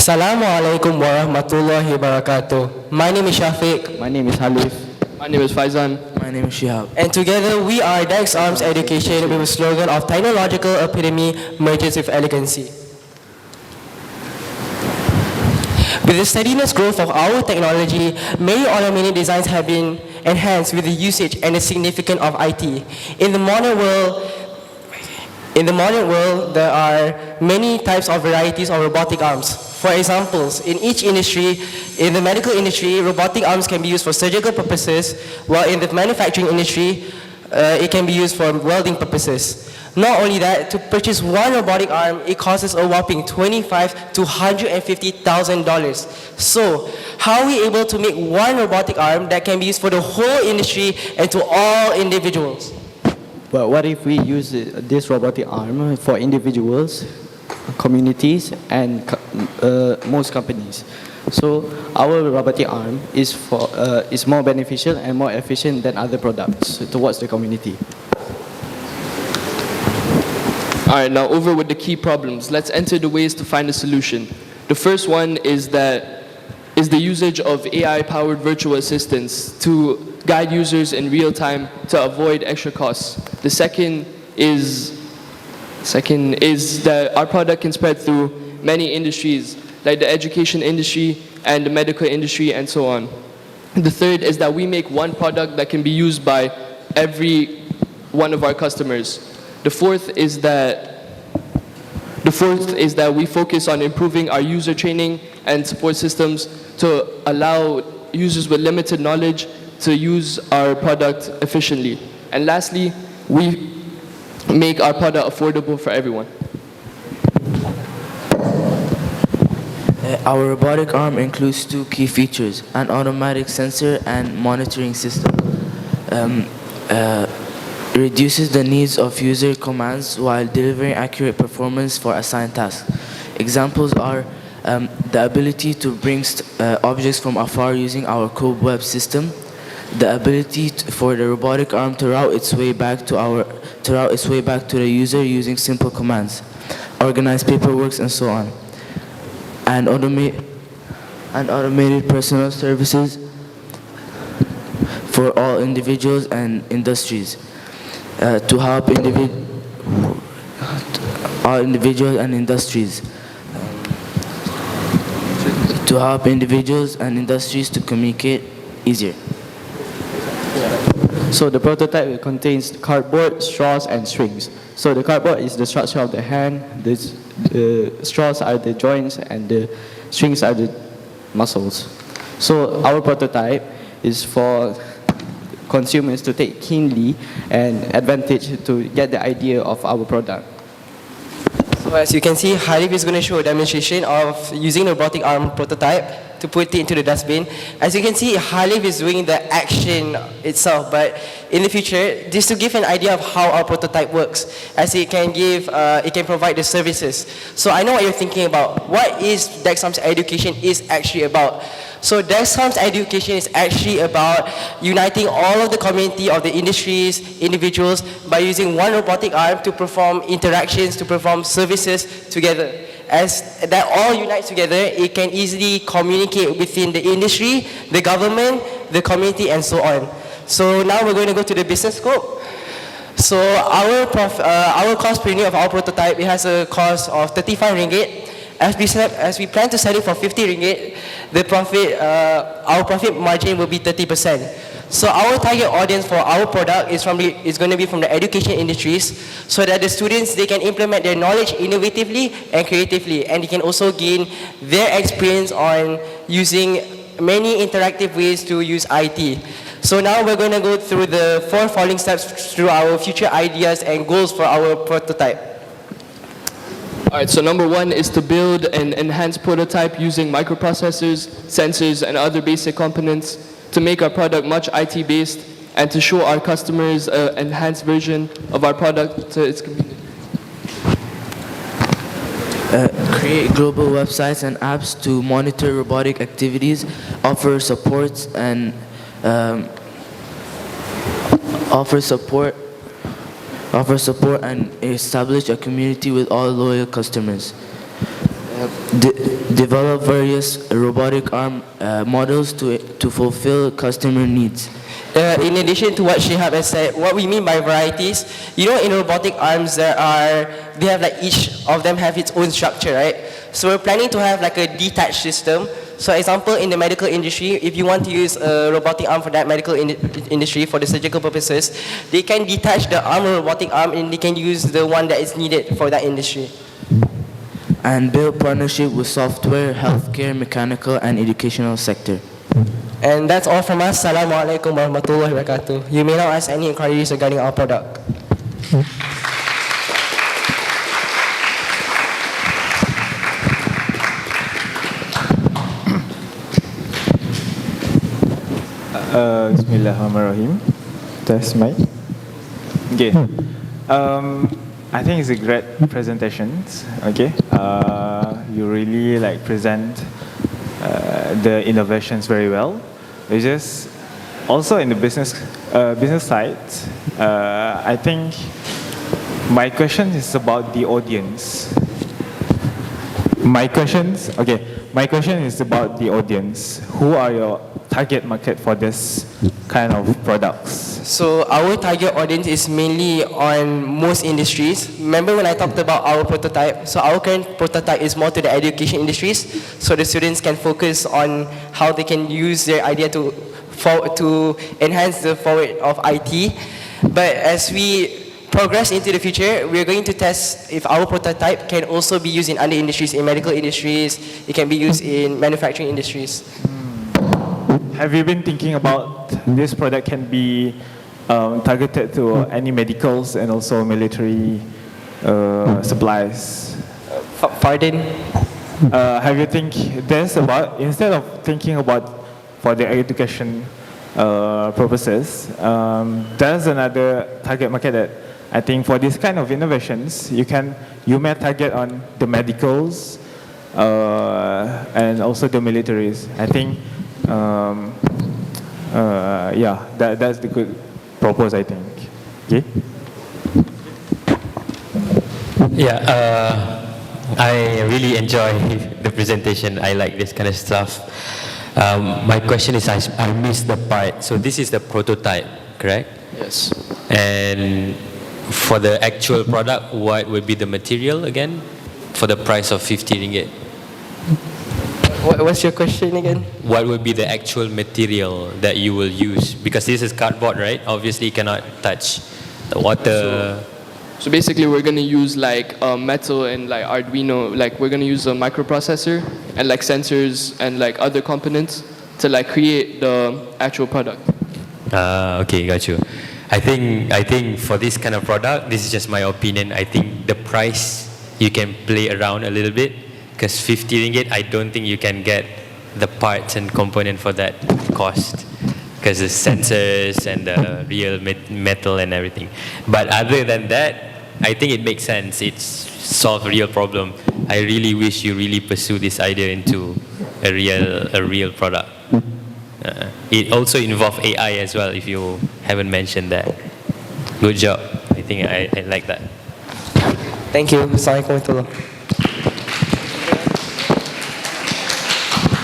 Assalamualaikum warahmatullahi wabarakatuh. My name is Shafiq. My name is Halif. My name is Faizan. My name is Shihab. And together we are Dex Arm's Education with a slogan of technological epitome merges with elegancy. With the steadiness growth of our technology, many automated designs have been enhanced with the usage and the significance of IT. In the modern world, there are many types of varieties of robotic arms. For examples, in each industry, in the medical industry, robotic arms can be used for surgical purposes, while in the manufacturing industry, it can be used for welding purposes. Not only that, to purchase one robotic arm, it costs a whopping $25,000 to $150,000. So, how are we able to make one robotic arm that can be used for the whole industry and to all individuals? But what if we use this robotic arm for individuals, communities, and most companies? So our robotic arm is more beneficial and more efficient than other products towards the community. All right, now over with the key problems. Let's enter the ways to find a solution. The first one is the usage of AI-powered virtual assistants to guide users in real time to avoid extra costs. The second is that our product can spread through many industries, like the education industry and the medical industry and so on. The third is that we make one product that can be used by every one of our customers. The fourth is that we focus on improving our user training and support systems to allow users with limited knowledge to use our product efficiently. And lastly, we make our product affordable for everyone. Our robotic arm includes two key features: an automatic sensor and monitoring system. Reduces the needs of user commands while delivering accurate performance for assigned tasks. Examples are the ability to bring objects from afar using our Code Web system, the ability for the robotic arm to route its way back to the user using simple commands, organize paperwork and so on, and automated personal services for all individuals and industries. To help all individuals and industries to communicate easier. So the prototype contains cardboard, straws, and strings. So the cardboard is the structure of the hand, the straws are the joints, and the strings are the muscles. So our prototype is for consumers to take keenly and advantage to get the idea of our product. So as you can see, Khalif is going to show a demonstration of using the robotic arm prototype to put it into the dustbin. As you can see, Khalif is doing the action itself, but in the future, just to give an idea of how our prototype works, as it can provide the services. So I know what you're thinking about. What is Dex Arm's education is actually about? So Dex Arm's education is actually about uniting all of the community of the industries, individuals, by using one robotic arm to perform interactions, to perform services together. As that all unites together, it can easily communicate within the industry, the government, the community, and so on. So now we're going to go to the business scope. So our cost per unit of our prototype, it has a cost of 35 ringgit. As we plan to sell it for 50 ringgit, our profit margin will be 30%. So our target audience for our product is going to be from the education industries, so that the students, they can implement their knowledge innovatively and creatively, and they can also gain their experience on using many interactive ways to use IT. So now we're going to go through the 4 following steps through our future ideas and goals for our prototype. All right, so number 1 is to build an enhanced prototype using microprocessors, sensors, and other basic components to make our product much IT-based and to show our customers an enhanced version of our product to its community. Create global websites and apps to monitor robotic activities, offer support and establish a community with all loyal customers. Develop various robotic arm models to fulfill customer needs. In addition to what Shihab has said, what we mean by varieties, you know, in robotic arms they have like each of them have its own structure, right? So we're planning to have like a detached system. So example, in the medical industry, if you want to use a robotic arm for that medical industry for the surgical purposes, they can detach the arm or robotic arm and they can use the one that is needed for that industry. And build partnership with software, healthcare, mechanical, and educational sector. And that's all from us. Assalamualaikum warahmatullahi wabarakatuh. You may now ask any inquiries regarding our product. Bismillahirrahmanirrahim. Test mic. Okay. I think it's a great presentation. Okay. You really like present the innovations very well. It's just also in the business side. I think my question is about the audience. My question is about the audience. Who are your target market for this kind of products? So our target audience is mainly on most industries. Remember when I talked about our prototype? So our current prototype is more to the education industries, so the students can focus on how they can use their idea to enhance the forward of IT. But as we progress into the future, we're going to test if our prototype can also be used in other industries, in medical industries, it can be used in manufacturing industries. Have you been thinking about this product can be targeted to any medicals and also military supplies? Pardon? Have you think this about, instead of thinking about for the education purposes, there's another target market that I think for this kind of innovations, you may target on the medicals and also the militaries. I think, yeah, that's the good propose, I think. Okay. Yeah, I really enjoy the presentation. I like this kind of stuff. My question is, I missed the part. So this is the prototype, correct? Yes. And for the actual product, what would be the material again? For the price of 50 ringgit? What's your question again? What would be the actual material that you will use? Because this is cardboard, right? Obviously you cannot touch the water. So basically we're going to use like metal and like Arduino, like we're going to use a microprocessor and like sensors and like other components to like create the actual product. Okay, got you. I think for this kind of product, this is just my opinion, I think the price you can play around a little bit, because 50 ringgit, I don't think you can get the parts and component for that cost, because the sensors and the real metal and everything. But other than that, I think it makes sense. It's solved a real problem. I really wish you really pursue this idea into a real product. It also involves AI as well, if you haven't mentioned that. Good job. I think I like that. Thank you. Assalamualaikum warahmatullahi wabarakatuh.